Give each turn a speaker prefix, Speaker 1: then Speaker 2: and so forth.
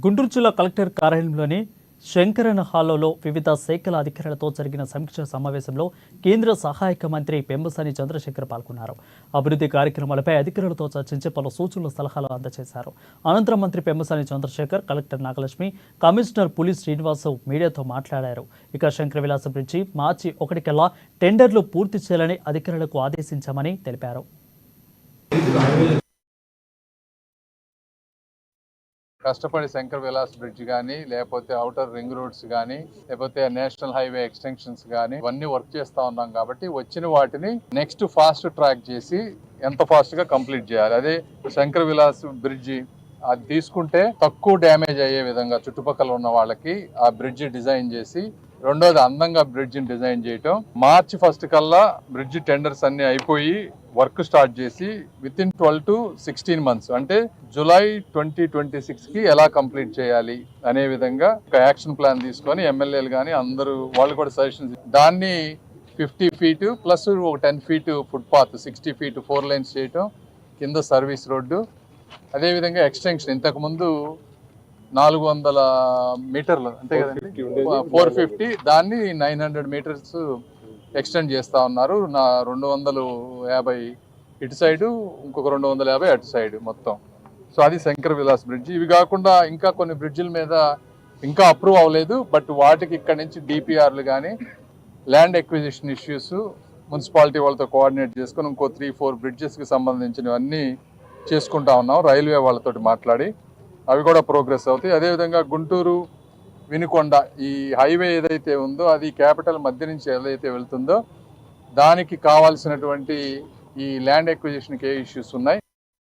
Speaker 1: గుంటూరు జిల్లా కలెక్టర్ కార్యాలయంలోని శంకరన్ హాల్లో వివిధ శాఖల అధికారులతో జరిగిన సమీక్ష సమావేశంలో కేంద్ర సహాయక మంత్రి పెమ్మసాని చంద్రశేఖర్ పాల్గొన్నారు. అభివృద్ధి కార్యక్రమాలపై అధికారులతో చర్చించి పలు సూచనలు సలహాలు అందజేశారు. అనంతరం మంత్రి పెమ్మసాని చంద్రశేఖర్, కలెక్టర్ నాగలక్ష్మి, కమిషనర్ పులి శ్రీనివాసు మీడియాతో మాట్లాడారు. ఇక శంకర విలాస బ్రిడ్జి మార్చి 1 కల్లా టెండర్లు పూర్తి చేయాలని అధికారులకు ఆదేశించామని తెలిపారు.
Speaker 2: కష్టపడి శంకర్ విలాస్ బ్రిడ్జ్ కానీ, లేకపోతే అవుటర్ రింగ్ రోడ్స్ కానీ, లేకపోతే నేషనల్ హైవే ఎక్స్టెన్షన్స్ కానీ ఇవన్నీ వర్క్ చేస్తా ఉన్నాం కాబట్టి వచ్చిన వాటిని నెక్స్ట్ ఫాస్ట్ ట్రాక్ చేసి ఎంత ఫాస్ట్ గా కంప్లీట్ చేయాలి. అదే శంకర్ విలాస్ బ్రిడ్జి అది తీసుకుంటే తక్కువ డ్యామేజ్ అయ్యే విధంగా చుట్టుపక్కల ఉన్న వాళ్ళకి ఆ బ్రిడ్జ్ డిజైన్ చేసి, రెండోది అందంగా బ్రిడ్జ్ డిజైన్ చేయటం. మార్చి 1 కల్లా బ్రిడ్జ్ టెండర్స్ అన్ని అయిపోయి వర్క్ స్టార్ట్ చేసి విత్ ఇన్ 12 to 16 months అంటే జూలై 2026 కి ఎలా కంప్లీట్ చేయాలి అనే విధంగా ఒక యాక్షన్ ప్లాన్ తీసుకొని ఎమ్మెల్యేలు కానీ అందరూ వాళ్ళు కూడా సజెషన్స్, దాన్ని 50 feet ప్లస్ ఒక 10 feet foot path, 60 feet 4 lanes చేయటం, కింద సర్వీస్ రోడ్డు, అదేవిధంగా ఎక్స్టెన్షన్ ఇంతకు ముందు 400 మీటర్లు అంతే కదండి, 450, దాన్ని 900 meters ఎక్స్టెండ్ చేస్తా ఉన్నారు. 250 ఇటు సైడ్, ఇంకొక 250 అటు సైడ్ మొత్తం. సో అది శంకర్ విలాస్ బ్రిడ్జ్. ఇవి కాకుండా ఇంకా కొన్ని బ్రిడ్జిల మీద ఇంకా అప్రూవ్ అవ్వలేదు, బట్ వాటికి ఇక్కడ నుంచి డిపిఆర్లు కానీ ల్యాండ్ ఎక్విజిషన్ ఇష్యూస్ మున్సిపాలిటీ వాళ్ళతో కోఆర్డినేట్ చేసుకుని ఇంకో 3-4 బ్రిడ్జెస్కి సంబంధించినవన్నీ చేసుకుంటా ఉన్నాం. రైల్వే వాళ్ళతో మాట్లాడి అవి కూడా ప్రోగ్రెస్ అవుతాయి. అదేవిధంగా గుంటూరు వినుకొండ ఈ హైవే ఏదైతే ఉందో అది క్యాపిటల్ మధ్య నుంచి ఏదైతే వెళ్తుందో దానికి కావాల్సినటువంటి ఈ ల్యాండ్ ఎక్విజిషన్కి ఏ ఇష్యూస్ ఉన్నాయి